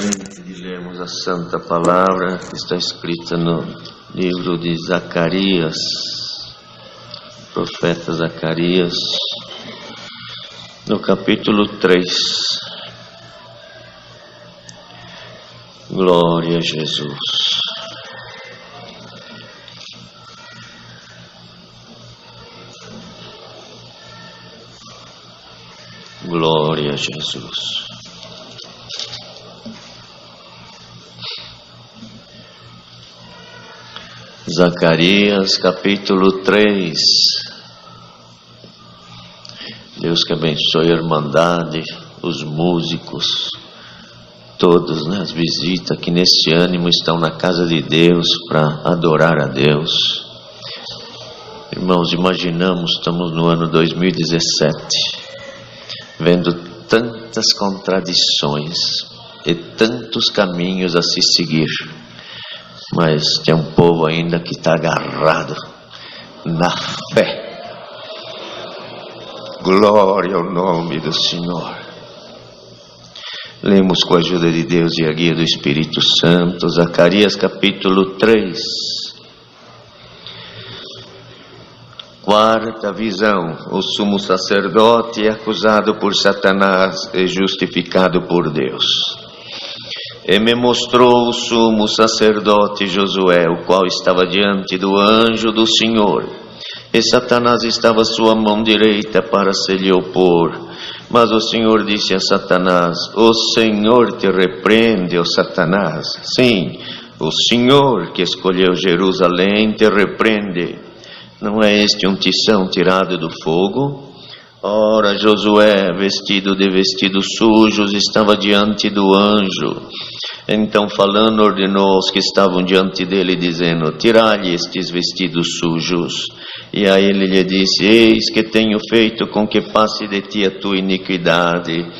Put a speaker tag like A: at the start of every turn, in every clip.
A: Antes de lermos a Santa Palavra, que está escrita no livro de Zacarias, profeta Zacarias, no capítulo 3. Glória a Jesus. Glória a Jesus. Zacarias capítulo 3. Deus que abençoe a Irmandade, os músicos, todos, as visitas que nesse ânimo estão na casa de Deus para adorar a Deus. Irmãos, imaginamos, estamos no ano 2017, vendo tantas contradições e tantos caminhos a se seguir. Mas tem um povo ainda que está agarrado na fé. Glória ao nome do Senhor. Lemos com a ajuda de Deus e a guia do Espírito Santo, Zacarias capítulo 3. Quarta visão: o sumo sacerdote é acusado por Satanás e justificado por Deus. E me mostrou o sumo sacerdote Josué, o qual estava diante do anjo do Senhor. E Satanás estava à sua mão direita para se lhe opor. Mas o Senhor disse a Satanás: o Senhor te repreende, ó Satanás. Sim, o Senhor que escolheu Jerusalém te repreende. Não é este um tição tirado do fogo? Ora, Josué, vestido de vestidos sujos, estava diante do anjo. Então, falando, ordenou aos que estavam diante dele, dizendo: tirai-lhe estes vestidos sujos. E a ele lhe disse: eis que tenho feito com que passe de ti a tua iniquidade.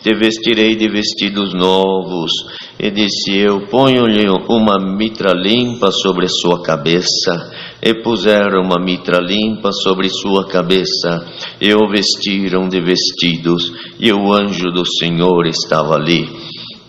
A: Te vestirei de vestidos novos. E disse eu: ponho-lhe uma mitra limpa sobre a sua cabeça. E puseram uma mitra limpa sobre sua cabeça, e o vestiram de vestidos, e o anjo do Senhor estava ali.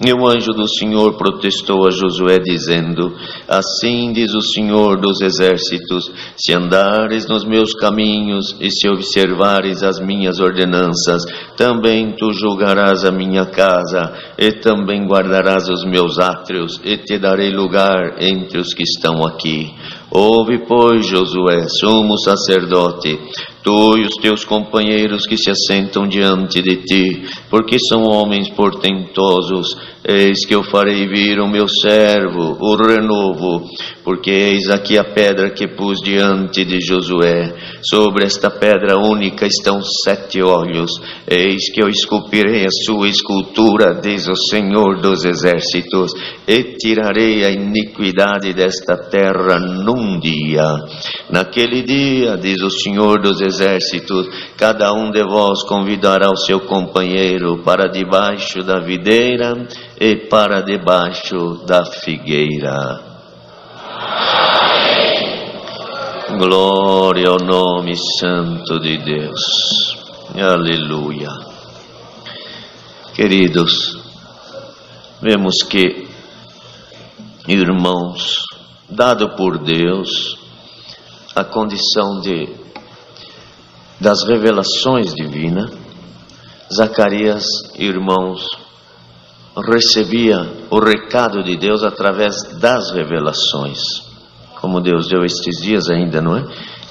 A: E o anjo do Senhor protestou a Josué, dizendo: assim diz o Senhor dos exércitos: se andares nos meus caminhos, e se observares as minhas ordenanças, também tu julgarás a minha casa, e também guardarás os meus átrios, e te darei lugar entre os que estão aqui. Ouve, pois, Josué, sumo sacerdote, tu e os teus companheiros que se assentam diante de ti, porque são homens portentosos. Eis que eu farei vir o meu servo, o renovo, porque eis aqui a pedra que pus diante de Josué. Sobre esta pedra única estão 7 olhos. Eis que eu esculpirei a sua escultura, diz o Senhor dos exércitos, e tirarei a iniquidade desta terra num dia. Naquele dia, diz o Senhor dos exércitos, cada um de vós convidará o seu companheiro para debaixo da videira e para debaixo da figueira. Amém. Glória ao nome santo de Deus. Aleluia. Queridos, vemos que, irmãos, dado por Deus a condição das revelações divinas, Zacarias, irmãos, recebia o recado de Deus através das revelações, como Deus deu estes dias ainda, não é?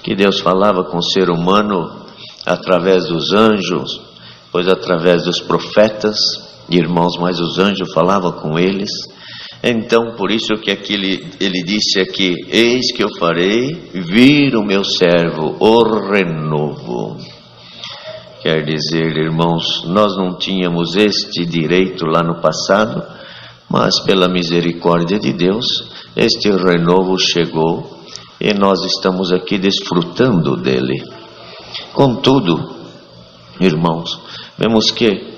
A: Que Deus falava com o ser humano através dos anjos, pois através dos profetas, irmãos, mas os anjos falavam com eles. Então, por isso que aqui ele disse aqui: eis que eu farei vir o meu servo, o renovo. Quer dizer, irmãos, nós não tínhamos este direito lá no passado, mas pela misericórdia de Deus, este renovo chegou e nós estamos aqui desfrutando dele. Contudo, irmãos, vemos que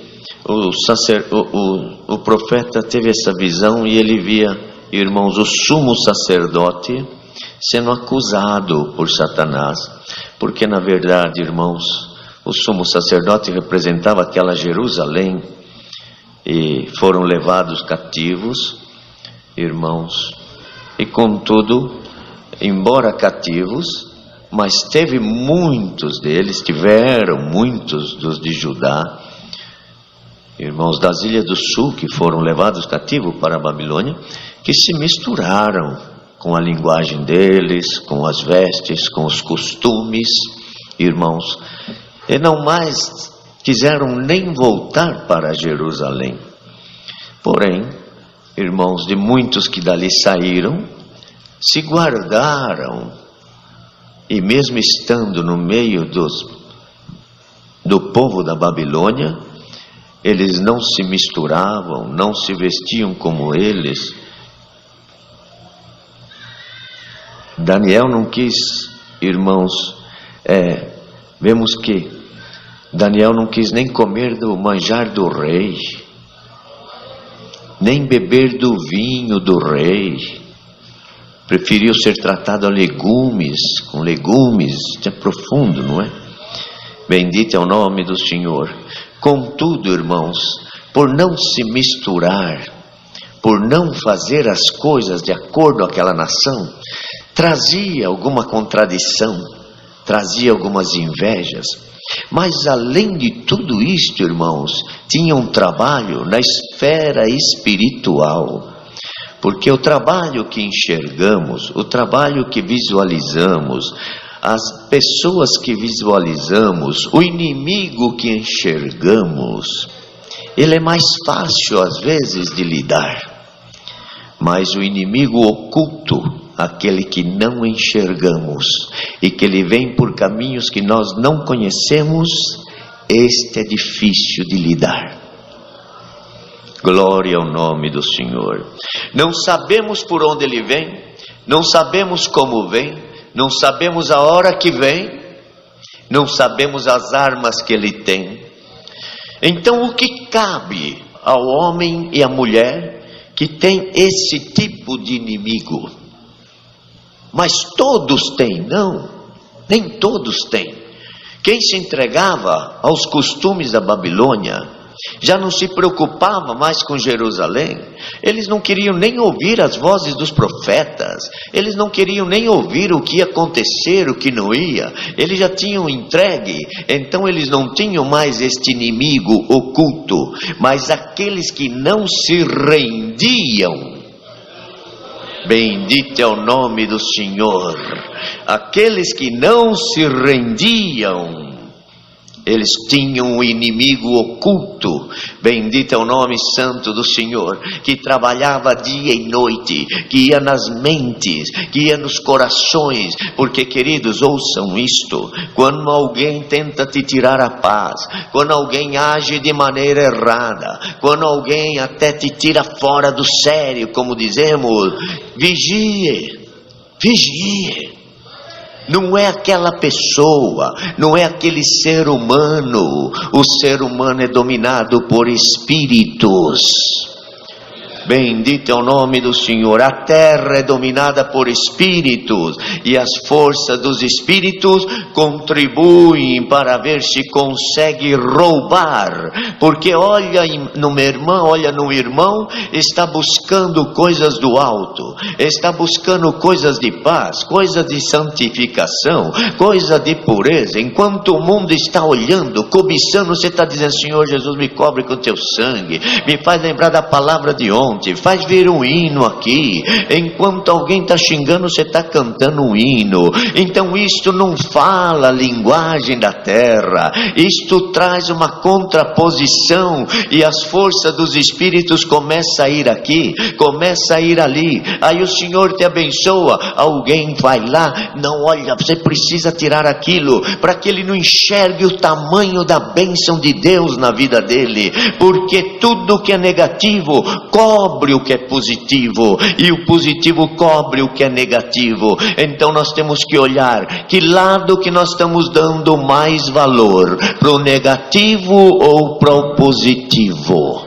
A: o profeta teve essa visão e ele via, irmãos, o sumo sacerdote sendo acusado por Satanás, porque na verdade, irmãos, o sumo sacerdote representava aquela Jerusalém e foram levados cativos, irmãos, e contudo, embora cativos, mas tiveram muitos dos de Judá, irmãos das Ilhas do Sul, que foram levados cativos para a Babilônia, que se misturaram com a linguagem deles, com as vestes, com os costumes, irmãos, e não mais quiseram nem voltar para Jerusalém. Porém, irmãos, de muitos que dali saíram, se guardaram, e mesmo estando no meio do povo da Babilônia, eles não se misturavam, não se vestiam como eles. Daniel não quis, irmãos, vemos que Daniel não quis nem comer do manjar do rei, nem beber do vinho do rei, preferiu ser tratado a legumes, com legumes, é profundo, não é? Bendito é o nome do Senhor. Contudo, irmãos, por não se misturar, por não fazer as coisas de acordo com aquela nação, trazia alguma contradição, trazia algumas invejas. Mas além de tudo isto, irmãos, tinha um trabalho na esfera espiritual. Porque o trabalho que enxergamos, o trabalho que visualizamos, as pessoas que visualizamos, o inimigo que enxergamos, ele é mais fácil às vezes de lidar. Mas o inimigo oculto, aquele que não enxergamos e que ele vem por caminhos que nós não conhecemos, este é difícil de lidar. Glória ao nome do Senhor. Não sabemos por onde ele vem, não sabemos como vem, não sabemos a hora que vem, não sabemos as armas que ele tem. Então o que cabe ao homem e à mulher que tem esse tipo de inimigo? Mas todos têm? Não, nem todos têm. Quem se entregava aos costumes da Babilônia já não se preocupava mais com Jerusalém. Eles não queriam nem ouvir as vozes dos profetas, eles não queriam nem ouvir o que ia acontecer, o que não ia. Eles já tinham entregue, então eles não tinham mais este inimigo oculto. Mas aqueles que não se rendiam, bendito é o nome do Senhor, aqueles que não se rendiam, eles tinham um inimigo oculto, bendito é o nome santo do Senhor, que trabalhava dia e noite, que ia nas mentes, que ia nos corações. Porque, queridos, ouçam isto: quando alguém tenta te tirar a paz, quando alguém age de maneira errada, quando alguém até te tira fora do sério, como dizemos, vigie, vigie. Não é aquela pessoa, não é aquele ser humano. O ser humano é dominado por espíritos. Bendito é o nome do Senhor. A terra é dominada por espíritos, e as forças dos espíritos contribuem para ver se consegue roubar. Porque olha numa irmã, olha no irmão, está buscando coisas do alto, está buscando coisas de paz, coisas de santificação, coisa de pureza. Enquanto o mundo está olhando, cobiçando, você está dizendo: Senhor Jesus, me cobre com teu sangue, me faz lembrar da palavra de ontem, faz vir um hino aqui. Enquanto alguém está xingando, você está cantando um hino. Então isto não fala a linguagem da terra, isto traz uma contraposição, e as forças dos espíritos começam a ir aqui, começam a ir ali. Aí o Senhor te abençoa, alguém vai lá, não, olha, você precisa tirar aquilo, para que ele não enxergue o tamanho da bênção de Deus na vida dele. Porque tudo que é negativo cobre o que é positivo, e o positivo cobre o que é negativo. Então nós temos que olhar que lado que nós estamos dando mais valor, para o negativo ou para o positivo.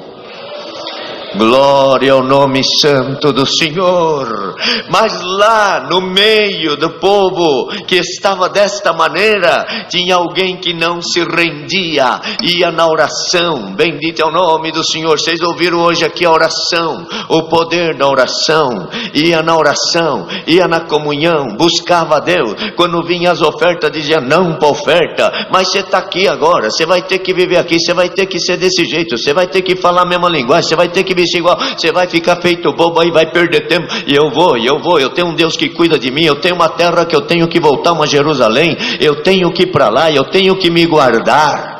A: Glória ao nome santo do Senhor. Mas lá no meio do povo que estava desta maneira, tinha alguém que não se rendia, ia na oração. Bendito é o nome do Senhor. Vocês ouviram hoje aqui a oração, o poder da oração. Ia na oração, ia na comunhão, buscava a Deus. Quando vinha as ofertas, dizia não para oferta. Mas você está aqui agora, você vai ter que viver aqui, você vai ter que ser desse jeito, você vai ter que falar a mesma linguagem, você vai ter que vestir igual, você vai ficar feito bobo aí, vai perder tempo. E eu vou, eu tenho um Deus que cuida de mim, eu tenho uma terra que eu tenho que voltar, uma Jerusalém, eu tenho que ir para lá, eu tenho que me guardar.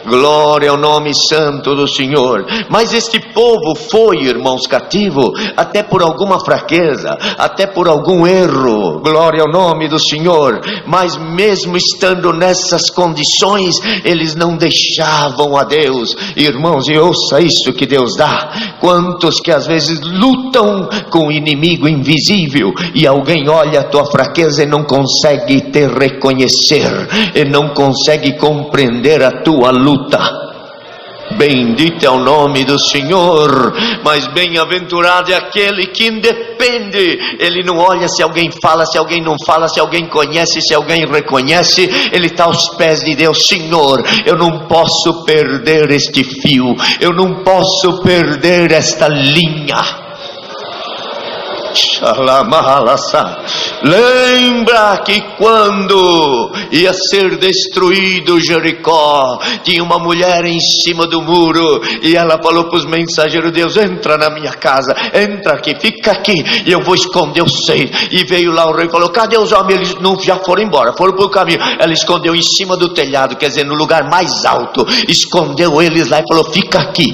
A: Glória ao nome santo do Senhor. Mas este povo foi, irmãos, cativo, até por alguma fraqueza, até por algum erro. Glória ao nome do Senhor. Mas mesmo estando nessas condições, eles não deixavam a Deus. Irmãos, e ouça isso que Deus dá. Quantos que às vezes lutam com o inimigo invisível, e alguém olha a tua fraqueza e não consegue te reconhecer, e não consegue compreender a tua luta. Bendito é o nome do Senhor. Mas bem-aventurado é aquele que independe. Ele não olha se alguém fala, se alguém não fala, se alguém conhece, se alguém reconhece. Ele está aos pés de Deus. Senhor, eu não posso perder este fio, eu não posso perder esta linha. Lembra que quando ia ser destruído Jericó, tinha uma mulher em cima do muro, e ela falou para os mensageiros: Deus, entra na minha casa, entra aqui, fica aqui, e eu vou esconder os seis. E veio lá o rei e falou: cadê os homens? Eles não, já foram embora, foram para o caminho. Ela escondeu em cima do telhado, quer dizer, no lugar mais alto, escondeu eles lá e falou: fica aqui,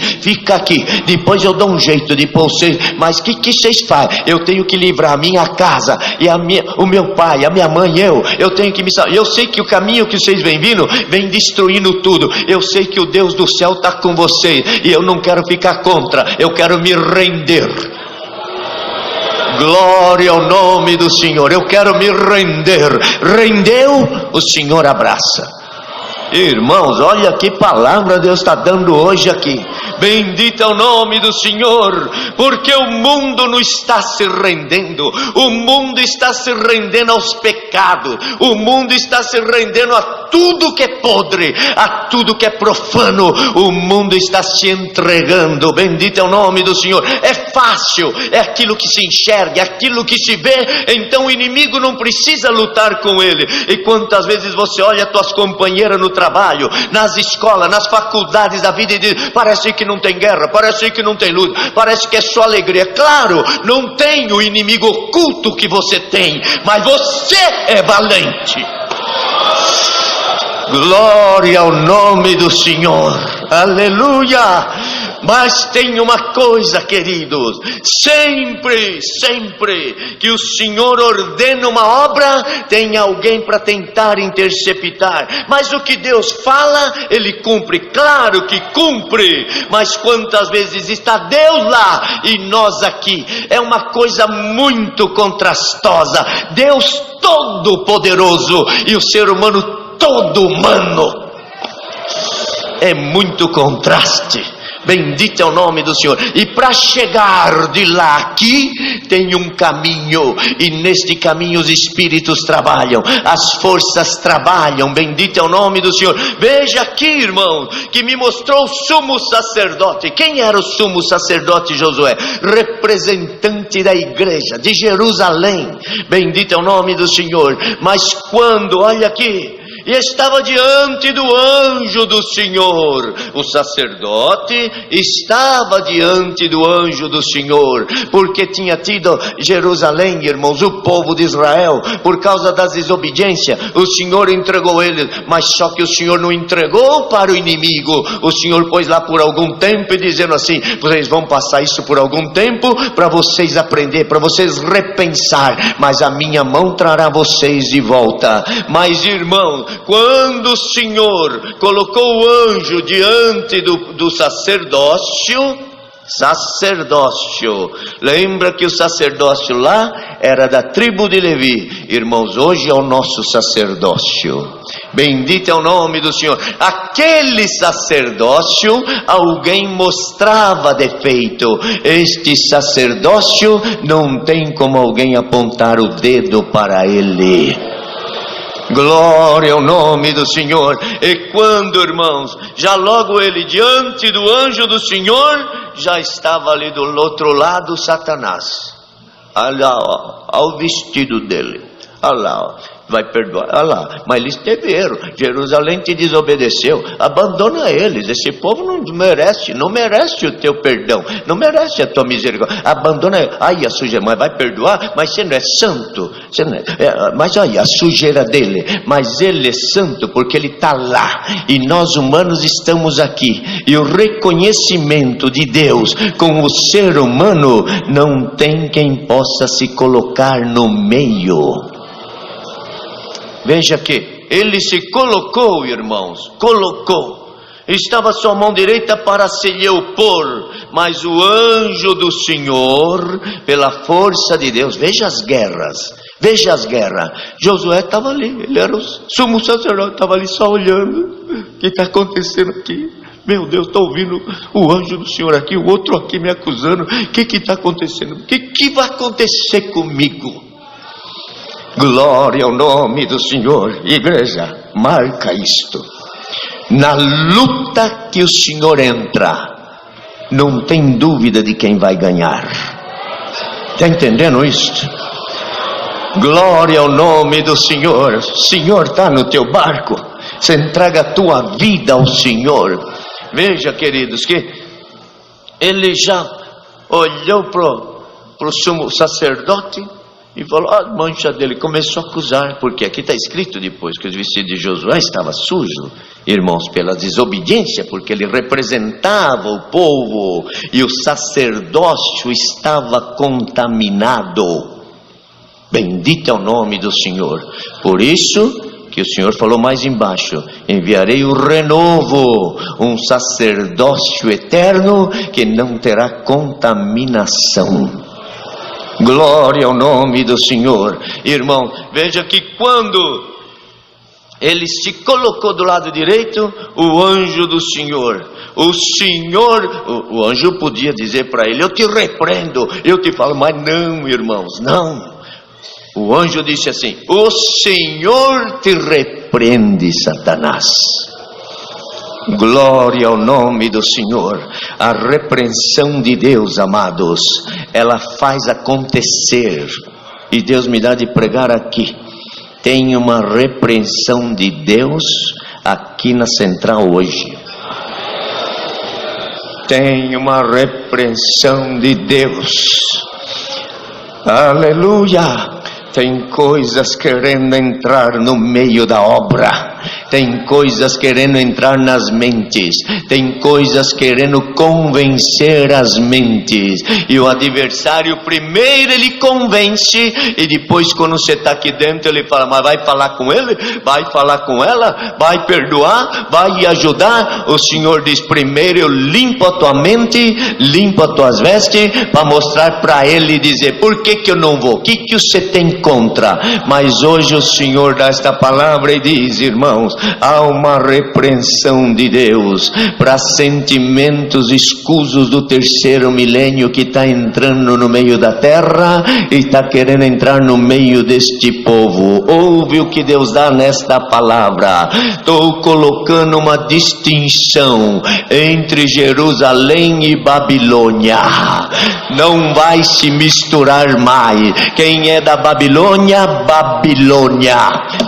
A: depois eu dou um jeito de pôr vocês. Mas o que vocês fazem? Eu tenho que livrar a minha casa, e o meu pai, a minha mãe, eu tenho que me salvar. Eu sei que o caminho que vocês vêm vindo, vem destruindo tudo. Eu sei que o Deus do céu está com vocês, e eu não quero ficar contra, eu quero me render. Glória ao nome do Senhor. Eu quero me render. Rendeu, o Senhor abraça. Irmãos, olha que palavra Deus está dando hoje aqui. Bendito é o nome do Senhor, porque o mundo não está se rendendo, o mundo está se rendendo aos pecados, o mundo está se rendendo a tudo que é podre, a tudo que é profano, o mundo está se entregando. Bendito é o nome do Senhor. É fácil, é aquilo que se enxerga, é aquilo que se vê, então o inimigo não precisa lutar com ele. E quantas vezes você olha as tuas companheiras no trabalho, nas escolas, nas faculdades da vida, e diz: parece que não tem guerra, parece que não tem luta, parece que é só alegria. Claro, não tem o inimigo oculto que você tem, mas você é valente. Glória ao nome do Senhor. Aleluia. Mas tem uma coisa, queridos, sempre que o Senhor ordena uma obra, tem alguém para tentar interceptar. Mas o que Deus fala, Ele cumpre. Claro que cumpre. Mas quantas vezes está Deus lá e nós aqui? É uma coisa muito contrastosa. Deus todo poderoso e o ser humano todo humano. É muito contraste. Bendito é o nome do Senhor. E para chegar de lá aqui, tem um caminho, e neste caminho os espíritos trabalham, as forças trabalham. Bendito é o nome do Senhor. Veja aqui, irmão, que me mostrou o sumo sacerdote. Quem era o sumo sacerdote Josué? Representante da igreja de Jerusalém. Bendito é o nome do Senhor. Mas quando, olha aqui, e estava diante do anjo do Senhor. O sacerdote estava diante do anjo do Senhor, porque tinha tido Jerusalém, irmãos, o povo de Israel, por causa das desobediências, o Senhor entregou eles, mas só que o Senhor não entregou para o inimigo. O Senhor pôs lá por algum tempo, e dizendo assim: vocês vão passar isso por algum tempo, para vocês aprender, para vocês repensar, mas a minha mão trará vocês de volta. Mas, irmão, quando o Senhor colocou o anjo diante do sacerdócio, Sacerdócio. Lembra que o sacerdócio lá era da tribo de Levi. Irmãos, hoje é o nosso sacerdócio. Bendito é o nome do Senhor. Aquele sacerdócio, alguém mostrava defeito. Este sacerdócio não tem como alguém apontar o dedo para ele. Glória ao nome do Senhor. E quando, irmãos, já logo ele diante do anjo do Senhor, já estava ali do outro lado Satanás. Olha lá, ó, o vestido dele. Olha lá, ó. Vai perdoar, olha lá, mas eles te viram, Jerusalém te desobedeceu, abandona eles, esse povo não merece o teu perdão, não merece a tua misericórdia, abandona eles. Ai, a sujeira, mas vai perdoar, mas você não é santo, você não é, mas olha a sujeira dele, mas ele é santo porque ele está lá, e nós humanos estamos aqui, e o reconhecimento de Deus com o ser humano, não tem quem possa se colocar no meio. Veja que ele se colocou, irmãos, colocou. Estava sua mão direita para se lhe opor, mas o anjo do Senhor, pela força de Deus, veja as guerras. Josué estava ali, ele era o sumo sacerdote, estava ali só olhando. O que está acontecendo aqui? Meu Deus, estou ouvindo o anjo do Senhor aqui, o outro aqui me acusando. O que está acontecendo? O que vai acontecer comigo? Glória ao nome do Senhor. Igreja, marca isto. Na luta que o Senhor entra, não tem dúvida de quem vai ganhar. Está entendendo isto? Glória ao nome do Senhor. O Senhor está no teu barco. Você entrega a tua vida ao Senhor. Veja, queridos, que ele já olhou para o sumo sacerdote e falou, a mancha dele, começou a acusar, porque aqui está escrito depois que os vestidos de Josué estavam sujos, irmãos, pela desobediência, porque ele representava o povo, e o sacerdócio estava contaminado. Bendito é o nome do Senhor. Por isso que o Senhor falou mais embaixo, enviarei o renovo, um sacerdócio eterno, que não terá contaminação. Glória ao nome do Senhor. Irmão, veja que quando ele se colocou do lado direito, o anjo do Senhor, o anjo podia dizer para ele, eu te repreendo, eu te falo, mas não, irmãos, não. O anjo disse assim, o Senhor te repreende, Satanás. Glória ao nome do Senhor. A repreensão de Deus, amados, ela faz acontecer. E Deus me dá de pregar aqui. Tem uma repreensão de Deus aqui na central hoje. Tem uma repreensão de Deus. Aleluia. Tem coisas querendo entrar no meio da obra. Tem coisas querendo entrar nas mentes. Tem coisas querendo convencer as mentes. E o adversário primeiro ele convence. E depois quando você está aqui dentro ele fala, mas vai falar com ele? Vai falar com ela? Vai perdoar? Vai ajudar? O Senhor diz, primeiro eu limpo a tua mente, limpo as tuas vestes, para mostrar para ele e dizer, por que eu não vou? O que você tem contra? Mas hoje o Senhor dá esta palavra e diz, irmãos, há uma repreensão de Deus para sentimentos escusos do terceiro milênio que está entrando no meio da terra e está querendo entrar no meio deste povo. Ouve o que Deus dá nesta palavra. Estou colocando uma distinção entre Jerusalém e Babilônia. Não vai se misturar mais. Quem é da Babilônia, Babilônia.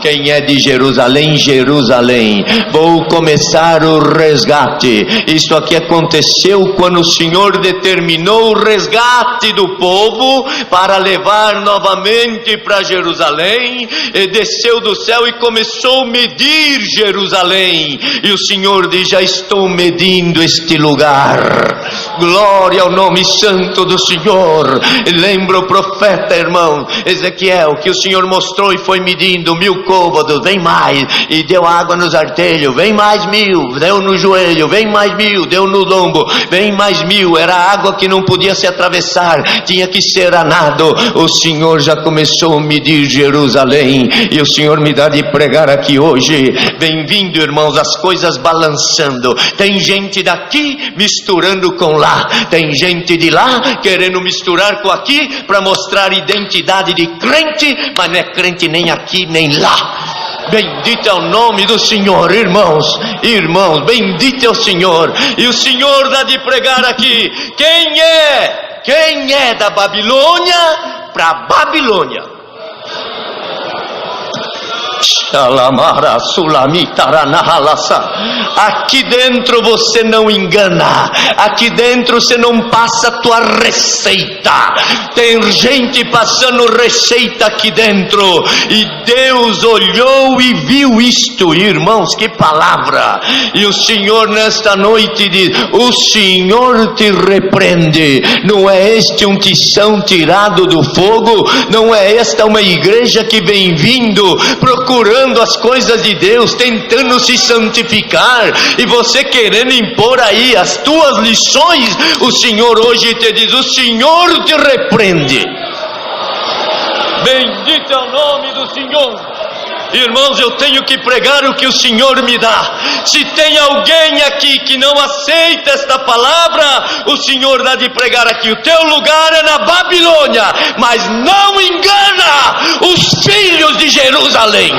A: Quem é de Jerusalém, Jerusalém. Vou começar o resgate. Isso aqui aconteceu quando o Senhor determinou o resgate do povo para levar novamente para Jerusalém. E desceu do céu e começou a medir Jerusalém. E o Senhor diz, já estou medindo este lugar. Glória ao nome santo do Senhor. Lembra o profeta, irmão Ezequiel, que o Senhor mostrou e foi medindo 1000 côvados, vem mais, e deu água nos artelhos, vem mais 1000, deu no joelho, vem mais 1000, deu no lombo, vem mais 1000, era água que não podia se atravessar, tinha que ser a nado. O Senhor já começou a medir Jerusalém, e o Senhor me dá de pregar aqui hoje. Bem-vindo, irmãos, as coisas balançando, tem gente daqui misturando com lá, tem gente de lá querendo misturar com aqui, para mostrar identidade de crente, mas não é crente nem aqui nem lá. Bendito é o nome do Senhor, irmãos, bendito é o Senhor. E o Senhor dá de pregar aqui, quem é da Babilônia para Babilônia? Aqui dentro você não engana, aqui dentro você não passa a tua receita. Tem gente passando receita aqui dentro, e Deus olhou e viu isto, irmãos, que palavra. E o Senhor nesta noite diz: o Senhor te repreende. Não é este um tição tirado do fogo, não é esta uma igreja que vem vindo procurando as coisas de Deus, tentando se santificar, e você querendo impor aí as tuas lições. O Senhor hoje te diz: o Senhor te repreende. Bendito é o nome do Senhor. Irmãos, eu tenho que pregar o que o Senhor me dá. Se tem alguém aqui que não aceita esta palavra, o Senhor dá de pregar aqui: o teu lugar é na Babilônia, mas não engana os filhos de Jerusalém.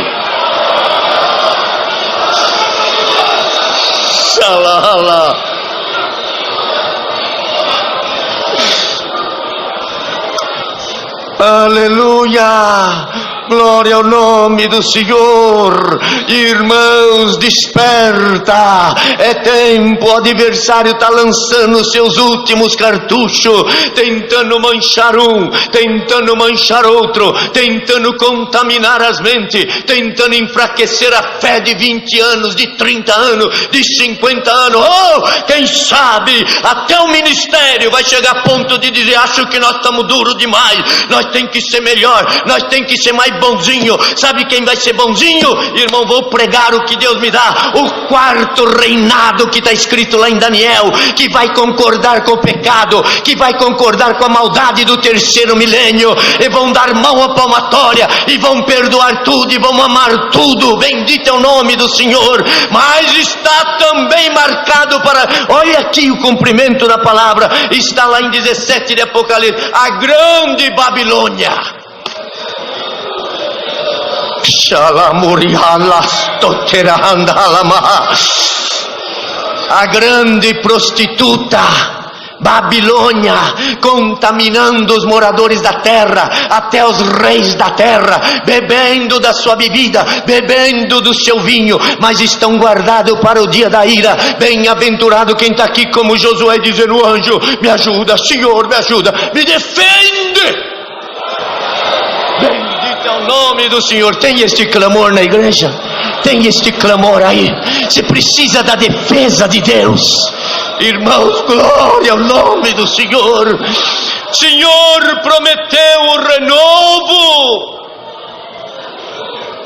A: Xalala. Aleluia. Glória ao nome do Senhor. Irmãos, desperta, é tempo. O adversário está lançando seus últimos cartuchos, tentando manchar um, tentando manchar outro, tentando contaminar as mentes, tentando enfraquecer a fé de 20 anos, de 30 anos, de 50 anos. Oh, quem sabe até o ministério vai chegar a ponto de dizer: acho que nós estamos duros demais, nós temos que ser melhor, nós temos que ser mais bonzinho. Sabe quem vai ser bonzinho? Irmão, vou pregar o que Deus me dá, o quarto reinado que está escrito lá em Daniel, que vai concordar com o pecado, que vai concordar com a maldade do terceiro milênio, e vão dar mão à palmatória, e vão perdoar tudo, e vão amar tudo. Bendito é o nome do Senhor. Mas está também marcado para, olha aqui o cumprimento da palavra, está lá em 17 de Apocalipse, a grande Babilônia. A grande prostituta Babilônia, contaminando os moradores da terra, até os reis da terra, bebendo da sua bebida, bebendo do seu vinho, mas estão guardados para o dia da ira. Bem-aventurado quem está aqui como Josué, dizendo: anjo, me ajuda, Senhor, me ajuda, me defende. Bendito é o nome do Senhor. Tem este clamor na igreja? Tem este clamor aí? Você precisa da defesa de Deus. Irmãos, glória ao nome do Senhor. Senhor prometeu o renovo.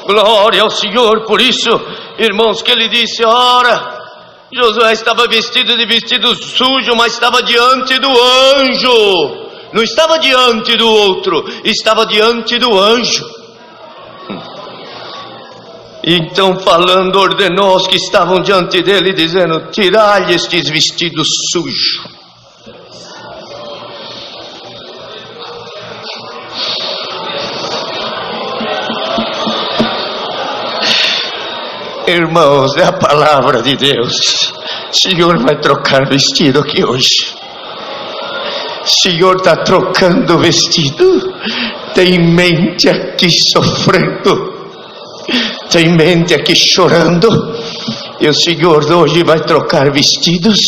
A: Glória ao Senhor. Por isso, irmãos, que ele disse: ora, Josué estava vestido de vestido sujo, mas estava diante do anjo. Não estava diante do outro, estava diante do anjo. Então, falando, ordenou aos que estavam diante dele, dizendo: tirai estes vestidos sujos. Irmãos, é a palavra de Deus. O Senhor vai trocar vestido aqui hoje. O Senhor está trocando vestido. Tem mente aqui sofrendo, tem mente aqui chorando, e o Senhor hoje vai trocar vestidos.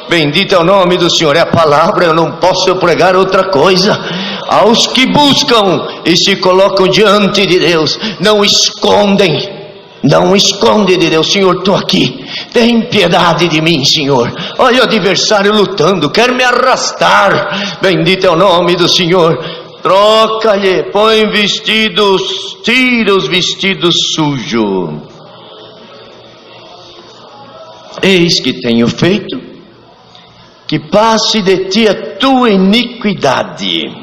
A: Bendito é o nome do Senhor. É a palavra, eu não posso pregar outra coisa. Aos que buscam e se colocam diante de Deus, não escondem. Não esconde de Deus: Senhor, estou aqui, tem piedade de mim, Senhor. Olha o adversário lutando, quer me arrastar. Bendito é o nome do Senhor. Troca-lhe, põe vestidos, tira os vestidos sujos. Eis que tenho feito que passe de ti a tua iniquidade,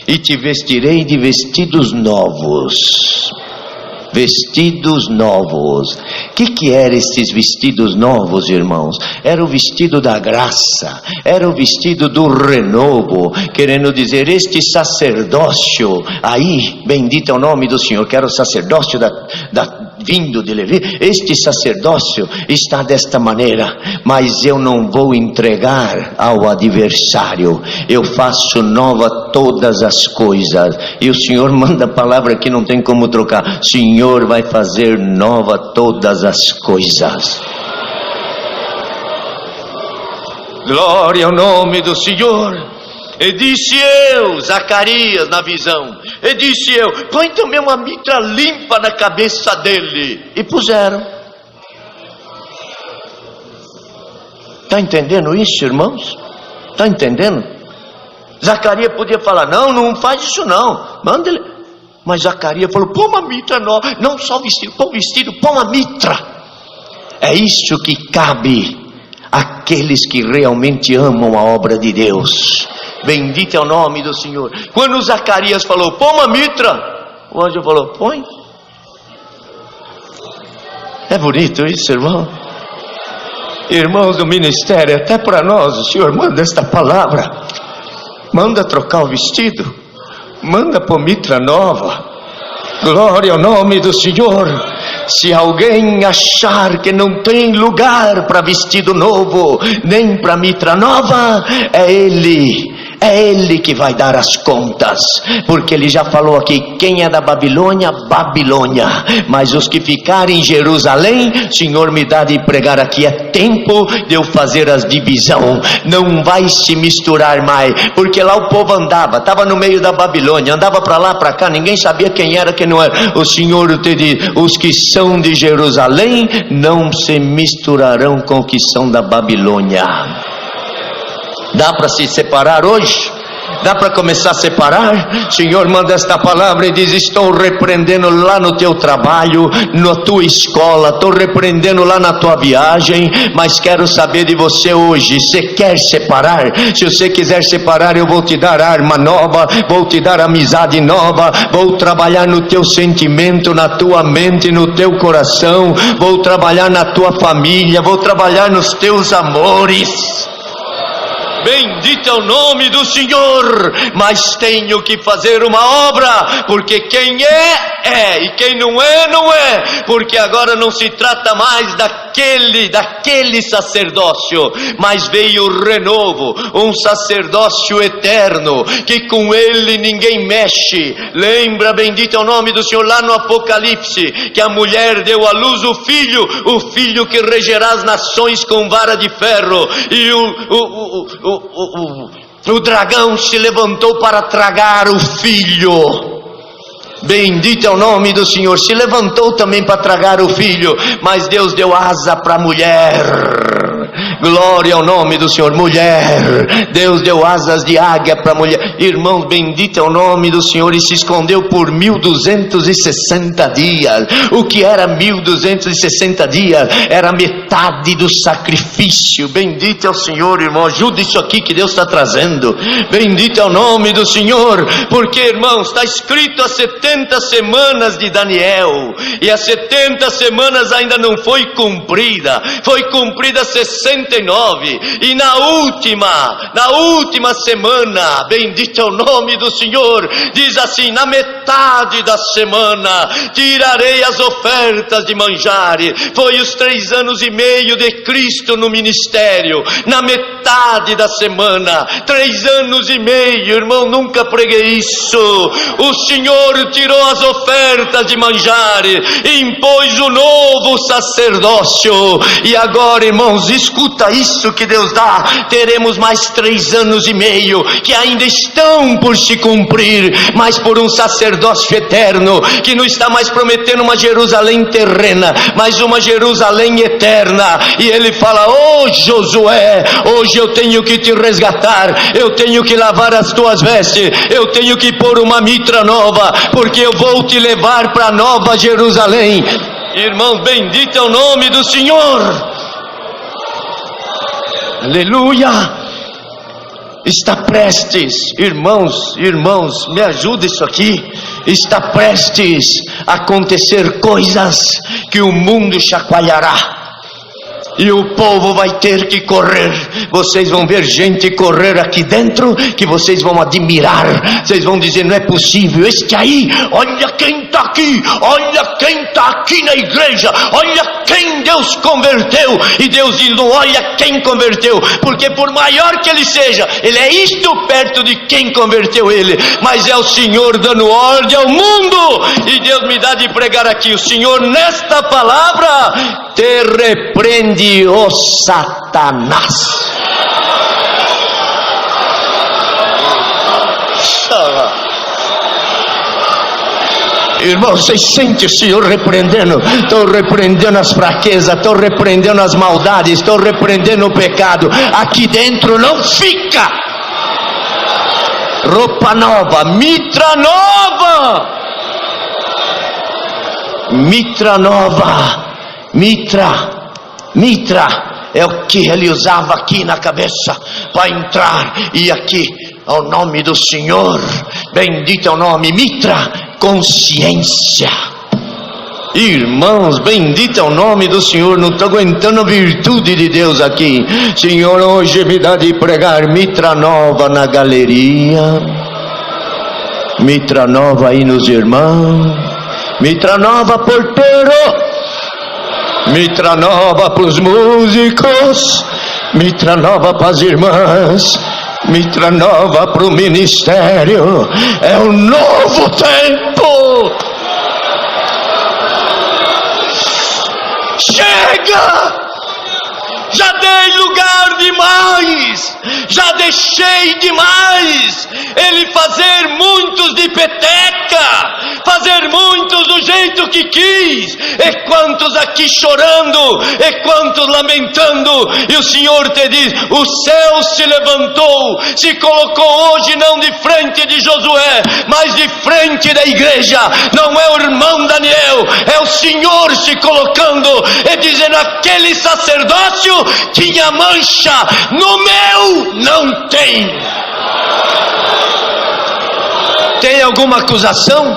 A: e te vestirei de vestidos novos. Vestidos novos. O que eram esses vestidos novos, irmãos? Era o vestido da graça, era o vestido do renovo, querendo dizer, este sacerdócio aí, bendito é o nome do Senhor, que era o sacerdócio vindo de Levi. Este sacerdócio está desta maneira, mas eu não vou entregar ao adversário, eu faço nova todas as coisas. E o Senhor manda a palavra que não tem como trocar: Senhor vai fazer nova todas as coisas. Glória ao nome do Senhor. E disse eu, Zacarias na visão, e disse eu, põe também uma mitra limpa na cabeça dele. E puseram. Está entendendo isso, irmãos? Está entendendo? Zacarias podia falar, não faz isso não, manda ele. Mas Zacarias falou, põe uma mitra nova, não só vestido, põe uma mitra. É isso que cabe àqueles que realmente amam a obra de Deus. Bendito é o nome do Senhor. Quando Zacarias falou, põe uma mitra, o anjo falou, põe. É bonito isso, irmão. Irmãos do ministério, até para nós, o Senhor manda esta palavra. Manda trocar o vestido, manda pôr mitra nova. Glória ao nome do Senhor. Se alguém achar que não tem lugar para vestido novo, nem para mitra nova, é Ele que vai dar as contas, porque Ele já falou aqui, quem é da Babilônia, Babilônia, mas os que ficarem em Jerusalém, Senhor me dá de pregar aqui, é tempo de eu fazer as divisão, não vai se misturar mais, porque lá o povo estava no meio da Babilônia, andava para lá, para cá, ninguém sabia quem era, quem não era. O Senhor te diz, os que são de Jerusalém, não se misturarão com os que são da Babilônia. Dá para se separar hoje? Dá para começar a separar? O Senhor manda esta palavra e diz, estou repreendendo lá no teu trabalho, na tua escola, estou repreendendo lá na tua viagem, mas quero saber de você hoje, você quer separar? Se você quiser separar, eu vou te dar arma nova, vou te dar amizade nova, vou trabalhar no teu sentimento, na tua mente, no teu coração, vou trabalhar na tua família, vou trabalhar nos teus amores. Bendito é o nome do Senhor, mas tenho que fazer uma obra, porque quem é, e quem não é, porque agora não se trata mais daquele sacerdócio, mas veio o renovo, um sacerdócio eterno, que com ele ninguém mexe. Lembra, bendito é o nome do Senhor, lá no Apocalipse, que a mulher deu à luz o filho que regerá as nações com vara de ferro, e o dragão se levantou para tragar o filho. Bendito é o nome do Senhor. Se levantou também para tragar o filho, mas Deus deu asa para a mulher. Glória ao nome do Senhor. Mulher, Deus deu asas de águia para a mulher. Irmãos, bendito é o nome do Senhor. E se escondeu por 1260 dias. O que era 1260 dias? Era metade do sacrifício. Bendito é o Senhor, irmão. Ajuda isso aqui que Deus está trazendo. Bendito é o nome do Senhor. Porque, irmãos, está escrito há 70 semanas de Daniel, e as 70 semanas ainda não foi cumprida, foi cumprida 69, e na última semana, bendito é o nome do Senhor, diz assim, na metade da semana, tirarei as ofertas de manjar. Foi os 3 anos e meio de Cristo no ministério, na metade da semana, 3 anos e meio, irmão, nunca preguei isso. O Senhor tirou as ofertas de manjar, impôs o novo sacerdócio, e agora, irmãos, escuta isso que Deus dá, teremos mais 3 anos e meio, que ainda estão por se cumprir, mas por um sacerdócio eterno, que não está mais prometendo uma Jerusalém terrena, mas uma Jerusalém eterna. E ele fala, Josué, hoje eu tenho que te resgatar, eu tenho que lavar as tuas vestes, eu tenho que pôr uma mitra nova, porque eu vou te levar para Nova Jerusalém. Irmãos, bendito é o nome do Senhor. Aleluia. Está prestes, irmãos, me ajuda isso aqui. Está prestes a acontecer coisas que o mundo chacoalhará. E o povo vai ter que correr. Vocês vão ver gente correr aqui dentro, que vocês vão admirar. Vocês vão dizer, não é possível. Este aí, olha quem está aqui. Olha quem está aqui na igreja. Olha quem Deus converteu. E Deus diz, não olha quem converteu, porque por maior que ele seja, ele é isto perto de quem converteu ele. Mas é o Senhor dando ordem ao mundo. E Deus me dá de pregar aqui. O Senhor nesta palavra te repreende, ó Satanás. Irmão, vocês sentem o Senhor repreendendo? Estou repreendendo as fraquezas, estou repreendendo as maldades, estou repreendendo o pecado. Aqui dentro não fica. Roupa nova, mitra nova. Mitra nova. Mitra é o que ele usava aqui na cabeça para entrar. E aqui, ao nome do Senhor, bendito é o nome. Mitra, consciência. Irmãos, bendito é o nome do Senhor. Não estou aguentando a virtude de Deus aqui. Senhor, hoje me dá de pregar mitra nova na galeria, mitra nova aí nos irmãos, mitra nova porteiro, mitra nova para os músicos, mitra nova para as irmãs, mitra nova para o ministério. É um novo tempo. Chega! Já dei lugar demais, já deixei demais ele fazer muitos de peteca, fazer muitos do jeito que quis, e quantos aqui chorando, e quantos lamentando. E o Senhor te diz, o céu se levantou, se colocou hoje não de frente de Josué, mas de frente da igreja. Não é o irmão Daniel, é o Senhor se colocando e dizendo, aquele sacerdócio tinha mancha, no meu não tem. Tem alguma acusação?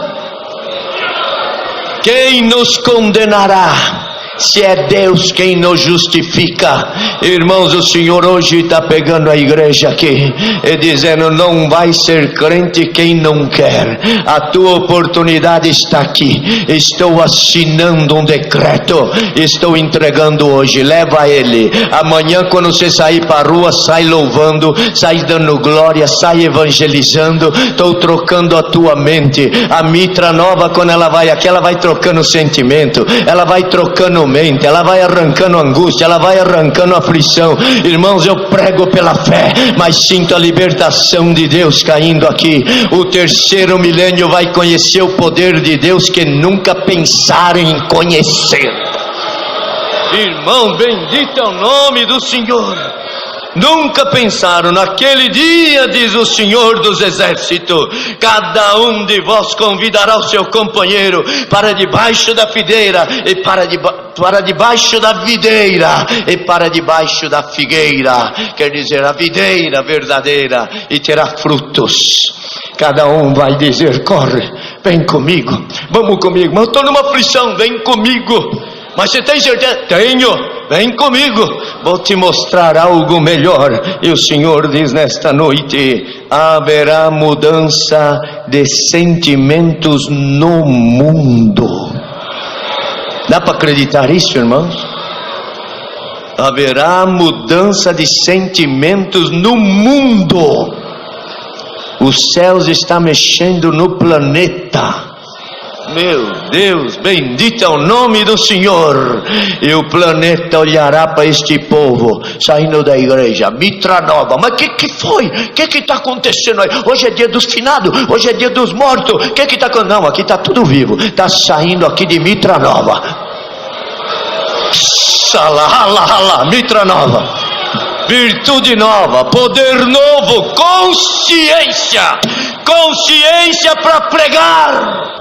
A: Quem nos condenará? Se é Deus quem nos justifica. Irmãos, o Senhor hoje está pegando a igreja aqui e dizendo, não vai ser crente quem não quer. A tua oportunidade está aqui. Estou assinando um decreto, estou entregando hoje. Leva ele. Amanhã quando você sair para a rua, sai louvando, sai dando glória, sai evangelizando. Estou trocando a tua mente. A mitra nova, quando ela vai aqui, ela vai trocando sentimento, ela vai trocando mente, ela vai arrancando angústia, ela vai arrancando aflição. Irmãos, eu prego pela fé, mas sinto a libertação de Deus caindo aqui. O terceiro milênio vai conhecer o poder de Deus que nunca pensaram em conhecer. Irmão, bendito é o nome do Senhor. Nunca pensaram. Naquele dia, diz o Senhor dos Exércitos, cada um de vós convidará o seu companheiro para debaixo da videira, e para debaixo da videira, e para debaixo da figueira, quer dizer, a videira verdadeira, e terá frutos. Cada um vai dizer, corre, vem comigo, vamos comigo, mas eu estou numa aflição, vem comigo. Mas você tem certeza? Tenho, vem comigo, vou te mostrar algo melhor. E o Senhor diz nesta noite, haverá mudança de sentimentos no mundo. Dá para acreditar isso, irmãos? Haverá mudança de sentimentos no mundo. Os céus estão mexendo no planeta. Meu Deus, bendito é o nome do Senhor. E o planeta olhará para este povo saindo da igreja, mitra nova. Mas que foi? O que está acontecendo aí? Hoje é dia dos finados, hoje é dia dos mortos. O que está acontecendo? Não, aqui está tudo vivo. Está saindo aqui de mitra nova. Salala, mitra nova, virtude nova, poder novo, consciência para pregar.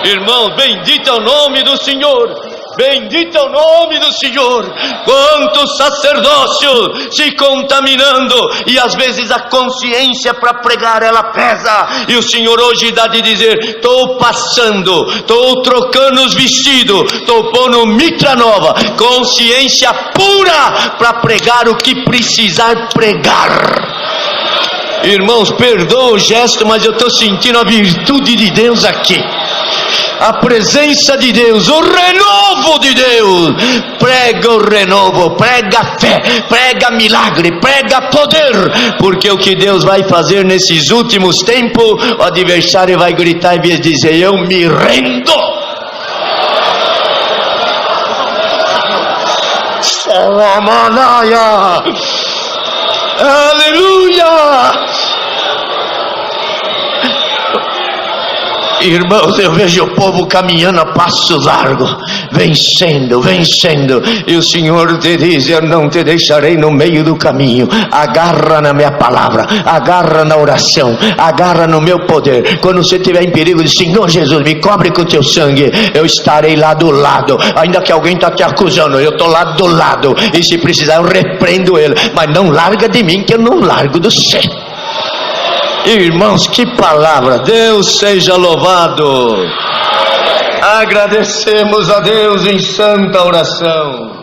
A: Irmão, bendito é o nome do Senhor. Bendito é o nome do Senhor. Quantos sacerdócios se contaminando, e às vezes a consciência para pregar ela pesa, e o Senhor hoje dá de dizer: estou passando, estou trocando os vestidos, estou pondo mitra nova, consciência pura para pregar o que precisar pregar. Irmãos, perdoa o gesto, mas eu estou sentindo a virtude de Deus aqui, a presença de Deus, o renovo de Deus. Prega o renovo, prega fé, prega milagre, prega poder, porque o que Deus vai fazer nesses últimos tempos, o adversário vai gritar e vai dizer: eu me rendo. Salamanaya. Aleluia! Irmãos, eu vejo o povo caminhando a passo largo, vencendo, vencendo, e o Senhor te diz: eu não te deixarei no meio do caminho. Agarra na minha palavra, agarra na oração, agarra no meu poder. Quando você estiver em perigo, diz: Senhor Jesus, me cobre com teu sangue, eu estarei lá do lado. Ainda que alguém está te acusando, eu estou lá do lado, e se precisar eu repreendo ele, mas não larga de mim, que eu não largo do céu. Irmãos, que palavra! Deus seja louvado. Agradecemos a Deus em santa oração.